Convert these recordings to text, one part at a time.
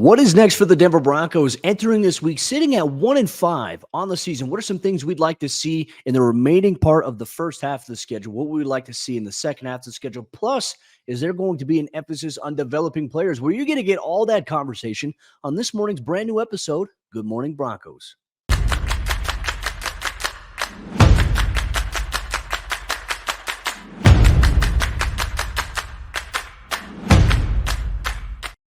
What is next for the Denver Broncos entering this week, sitting at 1-5 on the season? What are some things we'd like to see in the remaining part of the first half of the schedule? What would we like to see in the second half of the schedule? Plus, is there going to be an emphasis on developing players? Where you're going to get all that conversation on this morning's brand new episode, Good Morning Broncos.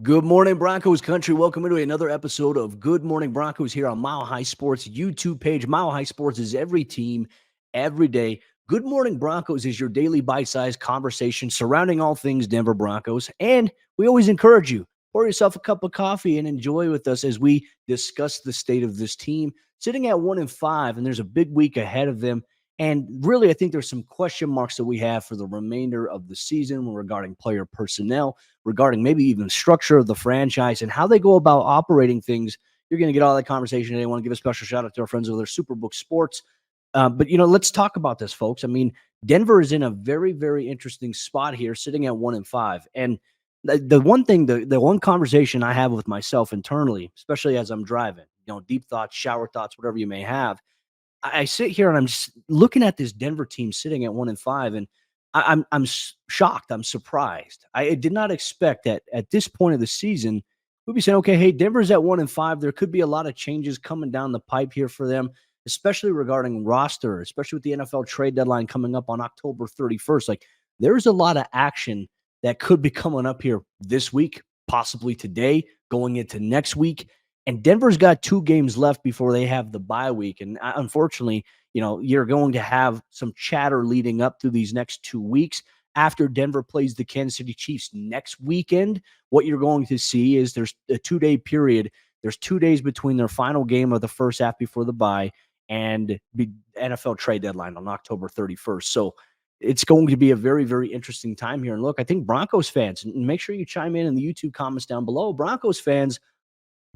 Good morning, Broncos Country. Welcome into another episode of Good Morning Broncos here on Mile High Sports YouTube page. Mile High Sports is every team, every day. Good Morning Broncos is your daily bite-sized conversation surrounding all things Denver Broncos. And we always encourage you, pour yourself a cup of coffee and enjoy with us as we discuss the state of this team. Sitting at 1-5, and there's a big week ahead of them. And really, I think there's some question marks that we have for the remainder of the season regarding player personnel, regarding maybe even structure of the franchise and how they go about operating things. You're going to get all that conversation today. I want to give a special shout out to our friends over there, Superbook Sports. But let's talk about this, folks. I mean, Denver is in a very, very interesting spot here, sitting at 1-5. And the one thing, the one conversation I have with myself internally, especially as I'm driving, deep thoughts, shower thoughts, whatever you may have, I sit here and I'm just looking at this Denver team sitting at 1-5, and I'm shocked. I'm surprised. I did not expect that at this point of the season we'd be saying, okay, hey, Denver's at 1-5. There could be a lot of changes coming down the pipe here for them, especially regarding roster, especially with the NFL trade deadline coming up on October 31st. Like, there's a lot of action that could be coming up here this week, possibly today, going into next week. And Denver's got 2 games left before they have the bye week. And unfortunately, you're going to have some chatter leading up to these next 2 weeks. After Denver plays the Kansas City Chiefs next weekend, what you're going to see is there's a 2-day period. There's 2 days between their final game of the first half before the bye and the NFL trade deadline on October 31st. So it's going to be a very, very interesting time here. And look, I think Broncos fans, and make sure you chime in the YouTube comments down below, Broncos fans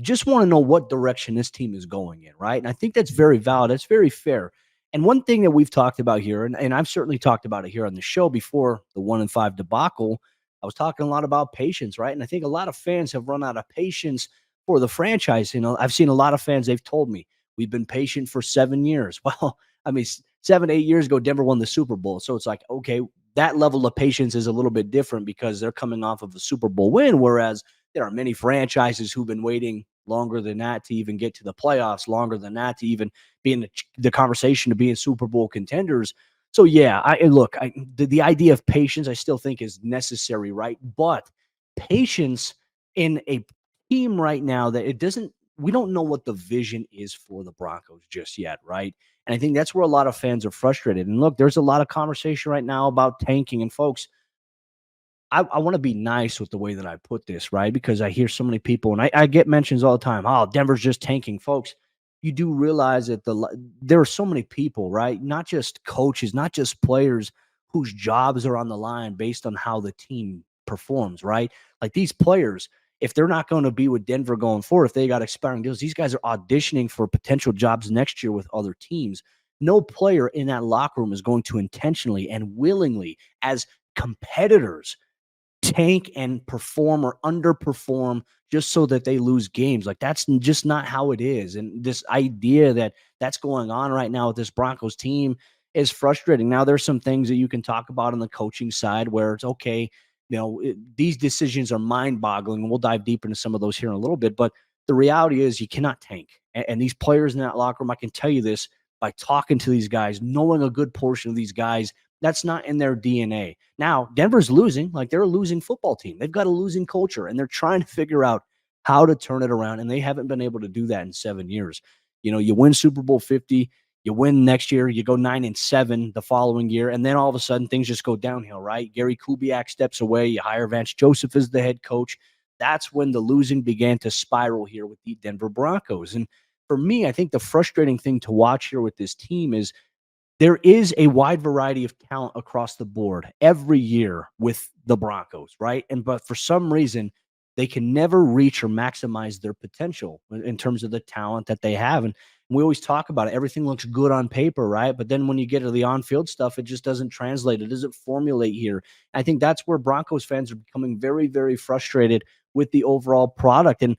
just want to know what direction this team is going in, right? And I think that's very valid. That's very fair. And one thing that we've talked about here, and I've certainly talked about it here on the show before the 1-5 debacle, I was talking a lot about patience, right? And I think a lot of fans have run out of patience for the franchise. I've seen a lot of fans, they've told me, we've been patient for 7 years. Well, I mean, 7, 8 years ago, Denver won the Super Bowl. So it's like, okay, that level of patience is a little bit different because they're coming off of a Super Bowl win, whereas there are many franchises who've been waiting longer than that to even get to the playoffs, longer than that to even be in the conversation to be in Super Bowl contenders. So, yeah, the idea of patience I still think is necessary, right? But patience in a team right now that we don't know what the vision is for the Broncos just yet, right? And I think that's where a lot of fans are frustrated. And look, there's a lot of conversation right now about tanking. And folks, I want to be nice with the way that I put this, right? Because I hear so many people, and I get mentions all the time, oh, Denver's just tanking. Folks, you do realize that there are so many people, right? Not just coaches, not just players whose jobs are on the line based on how the team performs, right? Like these players, if they're not going to be with Denver going forward, if they got expiring deals, these guys are auditioning for potential jobs next year with other teams. No player in that locker room is going to intentionally and willingly, as competitors, tank and perform or underperform just so that they lose games. Like, that's just not how it is. And this idea that that's going on right now with this Broncos team is frustrating. Now, there's some things that you can talk about on the coaching side where it's okay. These decisions are mind-boggling, and we'll dive deep into some of those here in a little bit. But the reality is you cannot tank. And these players in that locker room, I can tell you this by talking to these guys, knowing a good portion of these guys, that's not in their DNA. Now, Denver's losing. Like, they're a losing football team. They've got a losing culture, and they're trying to figure out how to turn it around, and they haven't been able to do that in 7 years. You win Super Bowl 50, you win next year, you go 9-7 the following year, and then all of a sudden things just go downhill, right? Gary Kubiak steps away, you hire Vance Joseph as the head coach. That's when the losing began to spiral here with the Denver Broncos. And for me, I think the frustrating thing to watch here with this team is there is a wide variety of talent across the board every year with the Broncos, right? But for some reason, they can never reach or maximize their potential in terms of the talent that they have. And we always talk about it. Everything looks good on paper, right? But then when you get to the on-field stuff, it just doesn't translate. It doesn't formulate here. I think that's where Broncos fans are becoming very, very frustrated with the overall product. And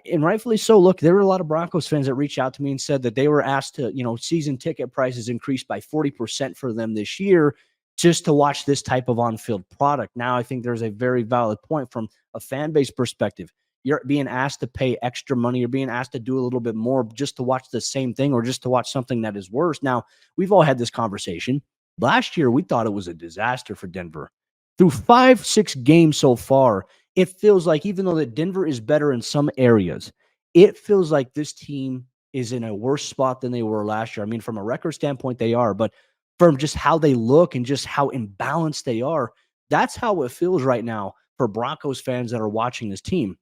And rightfully so. Look, there were a lot of Broncos fans that reached out to me and said that they were asked to, season ticket prices increased by 40% for them this year just to watch this type of on-field product. Now, I think there's a very valid point from a fan base perspective. You're being asked to pay extra money. You're being asked to do a little bit more just to watch the same thing or just to watch something that is worse. Now, we've all had this conversation. Last year, we thought it was a disaster for Denver. Through 5-6 games so far, it feels like even though that Denver is better in some areas, it feels like this team is in a worse spot than they were last year. I mean, from a record standpoint, they are, but from just how they look and just how imbalanced they are, that's how it feels right now for Broncos fans that are watching this team.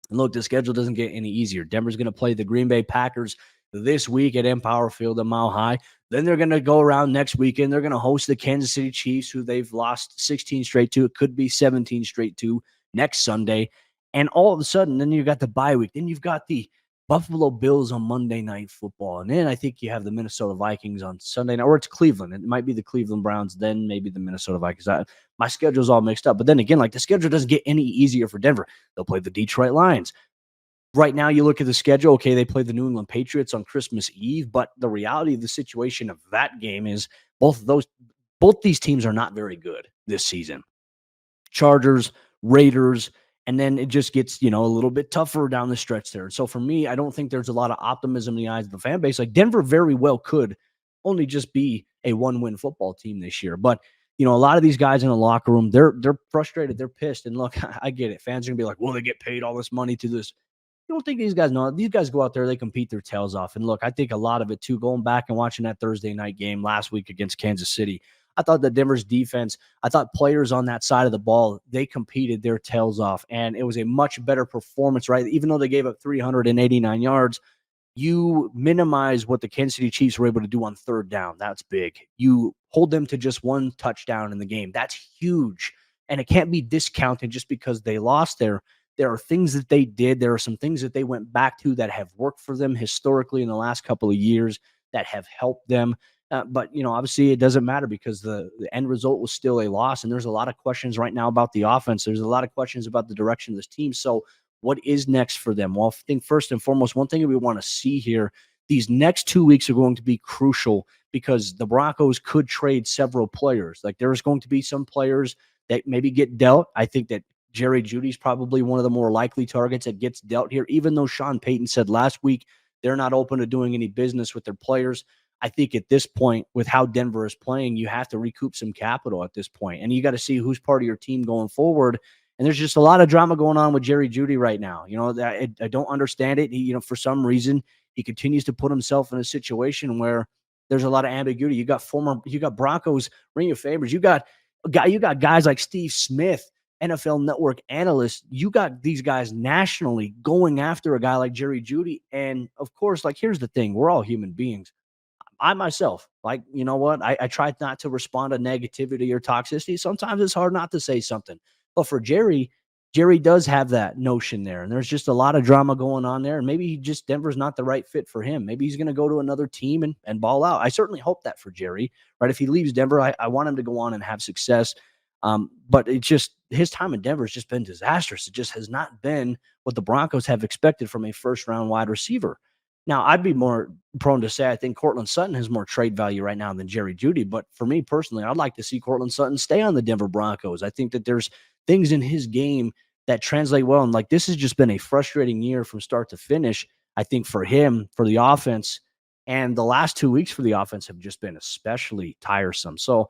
And look, the schedule doesn't get any easier. Denver's going to play the Green Bay Packers this week at Empower Field at Mile High. Then they're going to go around next weekend. They're going to host the Kansas City Chiefs, who they've lost 16 straight to. It could be 17 straight to next Sunday. And all of a sudden, then you've got the bye week. Then you've got the Buffalo Bills on Monday Night Football. And then I think you have the Minnesota Vikings on Sunday night, or it's Cleveland. It might be the Cleveland Browns, then maybe the Minnesota Vikings. My schedule's all mixed up. But then again, like the schedule doesn't get any easier for Denver. They'll play the Detroit Lions. Right now, you look at the schedule, okay, they play the New England Patriots on Christmas Eve, but the reality of the situation of that game is both these teams are not very good this season. Chargers, Raiders, and then it just gets, a little bit tougher down the stretch there. So for me, I don't think there's a lot of optimism in the eyes of the fan base. Like Denver very well could only just be a one-win football team this year. But, a lot of these guys in the locker room, they're frustrated, they're pissed. And look, I get it. Fans are going to be like, well, they get paid all this money to this. You don't think these guys know? These guys go out there, they compete their tails off. And look, I think a lot of it too, going back and watching that Thursday night game last week against Kansas City, I thought that Denver's defense, I thought players on that side of the ball, they competed their tails off. And it was a much better performance, right? Even though they gave up 389 yards, you minimize what the Kansas City Chiefs were able to do on third down. That's big. You hold them to just one touchdown in the game. That's huge. And it can't be discounted just because they lost there. There are things that they did. There are some things that they went back to that have worked for them historically in the last couple of years that have helped them. But, obviously it doesn't matter because the end result was still a loss. And there's a lot of questions right now about the offense. There's a lot of questions about the direction of this team. So what is next for them? Well, I think first and foremost, one thing that we want to see here, these next 2 weeks are going to be crucial because the Broncos could trade several players. Like there's going to be some players that maybe get dealt. I think that Jeudy is probably one of the more likely targets that gets dealt here, even though Sean Payton said last week they're not open to doing any business with their players. I think at this point, with how Denver is playing, you have to recoup some capital at this point, and you got to see who's part of your team going forward. And there's just a lot of drama going on with Jeudy right now. I don't understand it. He, for some reason, he continues to put himself in a situation where there's a lot of ambiguity. You got Broncos Ring of Famers. You got guys like Steve Smith, NFL Network analysts. You got these guys nationally going after a guy like Jeudy. And of course, like, here's the thing. We're all human beings. I myself, like, you know what? I try not to respond to negativity or toxicity. Sometimes it's hard not to say something. But for Jerry does have that notion there. And there's just a lot of drama going on there. And maybe Denver's not the right fit for him. Maybe he's going to go to another team and ball out. I certainly hope that for Jerry, right? If he leaves Denver, I want him to go on and have success. But it's just his time in Denver has just been disastrous. It just has not been what the Broncos have expected from a first-round wide receiver. Now, I'd be more prone to say I think Courtland Sutton has more trade value right now than Jeudy. But for me personally, I'd like to see Courtland Sutton stay on the Denver Broncos. I think that there's things in his game that translate well. And like, this has just been a frustrating year from start to finish, I think, for him, for the offense. And the last 2 weeks for the offense have just been especially tiresome. So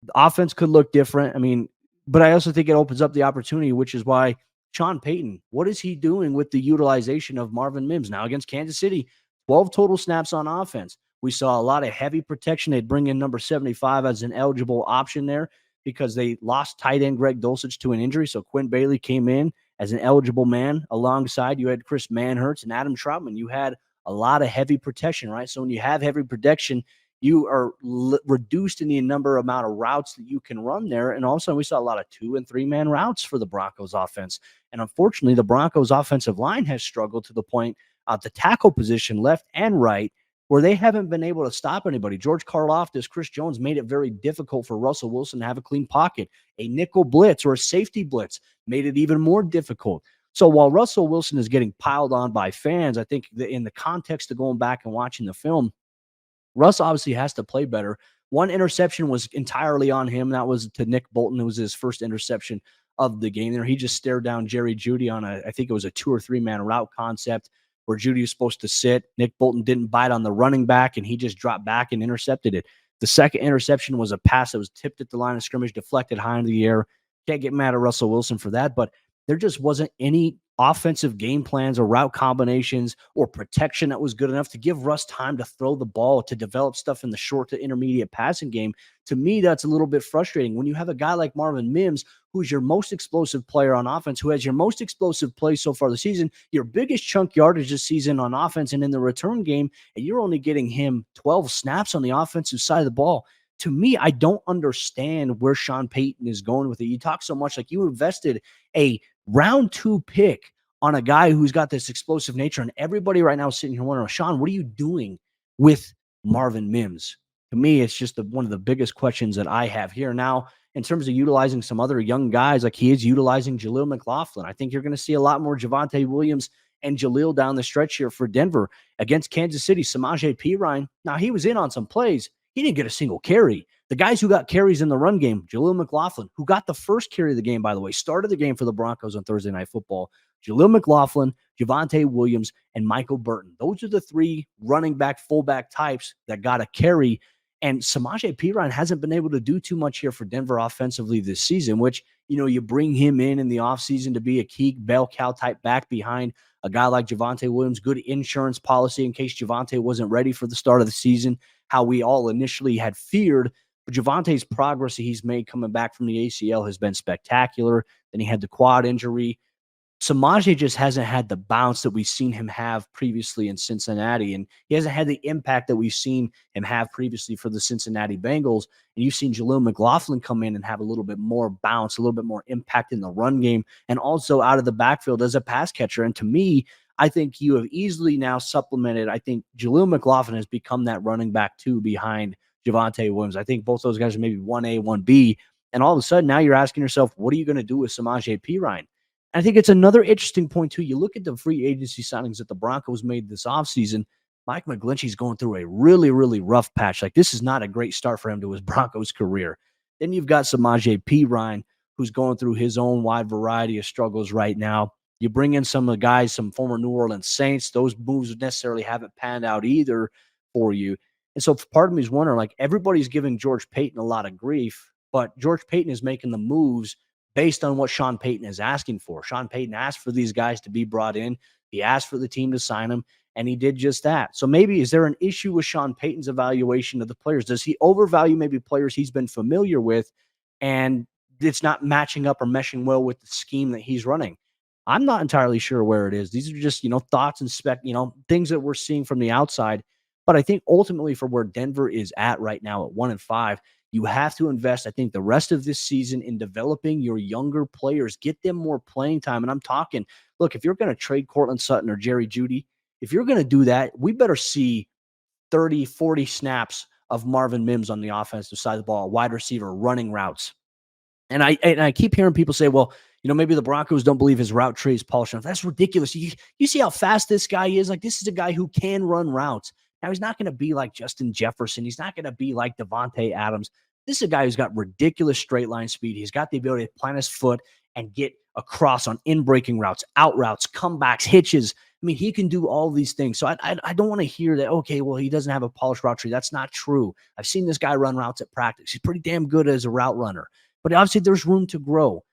the offense could look different. I mean, but I also think it opens up the opportunity, which is why Sean Payton, what is he doing with the utilization of Marvin Mims? Now against Kansas City, 12 total snaps on offense. We saw a lot of heavy protection. They'd bring in number 75 as an eligible option there because they lost tight end Greg Dulcich to an injury. So Quinn Bailey came in as an eligible man alongside. You had Chris Manhertz and Adam Troutman. You had a lot of heavy protection, right? So when you have heavy protection, you are reduced in the amount of routes that you can run there. And all of a sudden, we saw a lot of 2- and 3-man routes for the Broncos offense. And unfortunately, the Broncos offensive line has struggled to the point at the tackle position, left and right, where they haven't been able to stop anybody. George Karlaftis, Chris Jones made it very difficult for Russell Wilson to have a clean pocket. A nickel blitz or a safety blitz made it even more difficult. So while Russell Wilson is getting piled on by fans, I think in the context of going back and watching the film, Russ obviously has to play better. One interception was entirely on him. That was to Nick Bolton. It was his first interception of the game there. He just stared down Jeudy on I think it was a 2 or 3 man route concept where Jeudy was supposed to sit. Nick Bolton didn't bite on the running back, and he just dropped back and intercepted it. The second interception was a pass that was tipped at the line of scrimmage, deflected high into the air. Can't get mad at Russell Wilson for that, but there just wasn't any offensive game plans or route combinations or protection that was good enough to give Russ time to throw the ball, to develop stuff in the short to intermediate passing game. To me, that's a little bit frustrating when you have a guy like Marvin Mims, who's your most explosive player on offense, who has your most explosive play so far this season, your biggest chunk yardage this season on offense and in the return game, and you're only getting him 12 snaps on the offensive side of the ball. To me, I don't understand where Sean Payton is going with it. You talk so much like you invested a round 2 pick on a guy who's got this explosive nature, and everybody right now is sitting here wondering, Sean, what are you doing with Marvin Mims? To me, it's just one of the biggest questions that I have here. Now, in terms of utilizing some other young guys, like he is utilizing Jaleel McLaughlin. I think you're going to see a lot more Javonte Williams and Jaleel down the stretch here for Denver. Against Kansas City, Samaje Perine, now he was in on some plays. He didn't get a single carry. The guys who got carries in the run game, Jaleel McLaughlin, who got the first carry of the game, by the way, started the game for the Broncos on Thursday Night Football. Jaleel McLaughlin, Javonte Williams, and Michael Burton. Those are the 3 running back, fullback types that got a carry. And Samaje Perine hasn't been able to do too much here for Denver offensively this season, which, you bring him in the offseason to be a key bell cow type back behind a guy like Javonte Williams, good insurance policy in case Javonte wasn't ready for the start of the season, how we all initially had feared. But Javonte's progress that he's made coming back from the ACL has been spectacular. Then he had the quad injury. Samaje just hasn't had the bounce that we've seen him have previously in Cincinnati, and he hasn't had the impact that we've seen him have previously for the Cincinnati Bengals. And you've seen Jaleel McLaughlin come in and have a little bit more bounce, a little bit more impact in the run game, and also out of the backfield as a pass catcher. And to me, I think you have easily now supplemented. I think Jaleel McLaughlin has become that running back 2 behind Javonte Williams. I think both those guys are maybe 1A, 1B. And all of a sudden, now you're asking yourself, what are you going to do with Samaje Perine? I think it's another interesting point, too. You look at the free agency signings that the Broncos made this offseason. Mike McGlinchey's going through a really, really rough patch. Like, this is not a great start for him to his Broncos career. Then you've got Samaje Perine, who's going through his own wide variety of struggles right now. You bring in some of the guys, some former New Orleans Saints. Those moves necessarily haven't panned out either for you. And so part of me is wondering, like, everybody's giving George Payton a lot of grief, but George Payton is making the moves based on what Sean Payton is asking for. Sean Payton asked for these guys to be brought in. He asked for the team to sign them, and he did just that. So maybe is there an issue with Sean Payton's evaluation of the players? Does he overvalue maybe players he's been familiar with, and it's not matching up or meshing well with the scheme that he's running? I'm not entirely sure where it is. These are just, thoughts and things that we're seeing from the outside. But I think ultimately for where Denver is at right now at 1-5, you have to invest, I think, the rest of this season in developing your younger players, get them more playing time. And I'm talking, look, if you're going to trade Courtland Sutton or Jerry Jeudy, if you're going to do that, we better see 30, 40 snaps of Marvin Mims on the offensive side of the ball, wide receiver, running routes. And I keep hearing people say, well, maybe the Broncos don't believe his route tree is polished enough. That's ridiculous. You see how fast this guy is? Like, this is a guy who can run routes. Now, he's not going to be like Justin Jefferson. He's not going to be like Devontae Adams. This is a guy who's got ridiculous straight line speed. He's got the ability to plant his foot and get across on in-breaking routes, out routes, comebacks, hitches. I mean, he can do all these things. So I don't want to hear that, okay, well, he doesn't have a polished route tree. That's not true. I've seen this guy run routes at practice. He's pretty damn good as a route runner. But obviously, there's room to grow.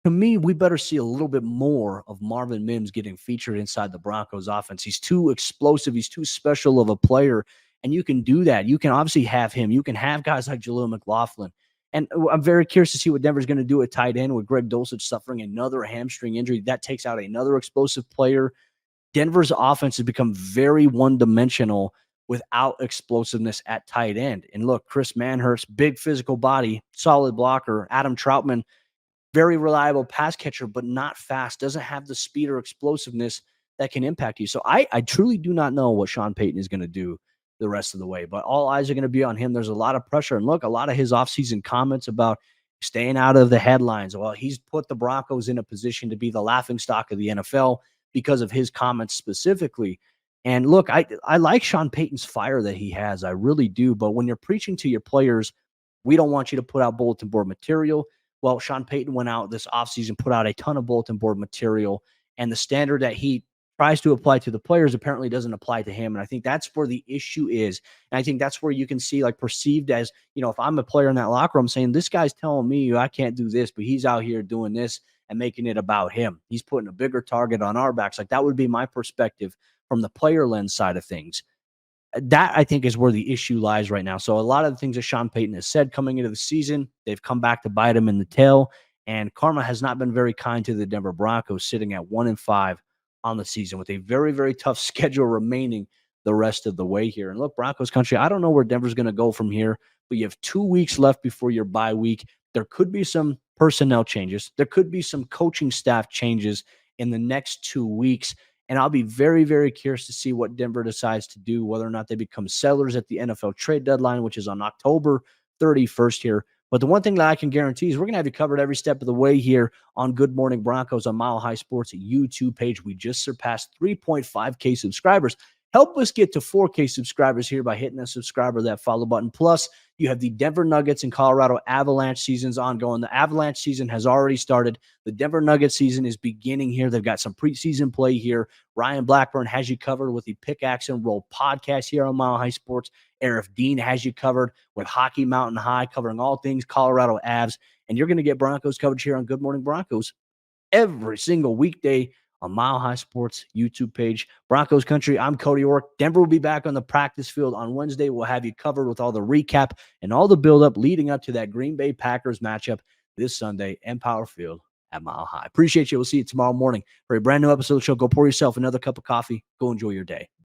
To me, we better see a little bit more of Marvin Mims getting featured inside the Broncos offense. He's too explosive. He's too special of a player, and you can do that. You can obviously have him. You can have guys like Jaleel McLaughlin. And I'm very curious to see what Denver's going to do at tight end with Greg Dulcich suffering another hamstring injury. That takes out another explosive player. Denver's offense has become very one-dimensional without explosiveness at tight end. And look, Chris Manhurst, big physical body, solid blocker. Adam Troutman, very reliable pass catcher, but not fast, doesn't have the speed or explosiveness that can impact you. So I truly do not know what Sean Payton is going to do the rest of the way, but all eyes are going to be on him. There's a lot of pressure. And look, a lot of his offseason comments about, staying out of the headlines. Well, he's put the Broncos in a position to be the laughingstock of the NFL because of his comments specifically. And look, I like Sean Payton's fire that he has. I really do. But when you're preaching to your players, we don't want you to put out bulletin board material. Well, Sean Payton went out this offseason, put out a ton of bulletin board material, and the standard that he tries to apply to the players apparently doesn't apply to him. And I think that's where the issue is. And I think that's where you can see, like, perceived as, if I'm a player in that locker room saying, this guy's telling me I can't do this, but he's out here doing this and making it about him. He's putting a bigger target on our backs. Like, that would be my perspective from the player lens side of things. That, I think, is where the issue lies right now. So a lot of the things that Sean Payton has said coming into the season, they've come back to bite him in the tail. And karma has not been very kind to the Denver Broncos, sitting at 1-5 on the season with a very, very tough schedule remaining the rest of the way here. And look, Broncos country, I don't know where Denver's going to go from here, but you have 2 weeks left before your bye week. There could be some personnel changes. There could be some coaching staff changes in the next 2 weeks. And I'll be very, very curious to see what Denver decides to do, whether or not they become sellers at the NFL trade deadline, which is on October 31st here. But the one thing that I can guarantee is we're going to have you covered every step of the way here on Good Morning Broncos on Mile High Sports YouTube page. We just surpassed 3.5K subscribers. Help us get to 4K subscribers here by hitting that subscribe or that follow button. Plus, you have the Denver Nuggets and Colorado Avalanche seasons ongoing. The Avalanche season has already started. The Denver Nuggets season is beginning here. They've got some preseason play here. Ryan Blackburn has you covered with the Pickaxe and Roll podcast here on Mile High Sports. Arif Dean has you covered with Hockey Mountain High, covering all things Colorado Avs. And you're going to get Broncos coverage here on Good Morning Broncos every single weekday on Mile High Sports YouTube page. Broncos Country, I'm Cody Roark. Denver will be back on the practice field on Wednesday. We'll have you covered with all the recap and all the buildup leading up to that Green Bay Packers matchup this Sunday, Empower Field at Mile High. Appreciate you. We'll see you tomorrow morning for a brand new episode of the show. Go pour yourself another cup of coffee. Go enjoy your day.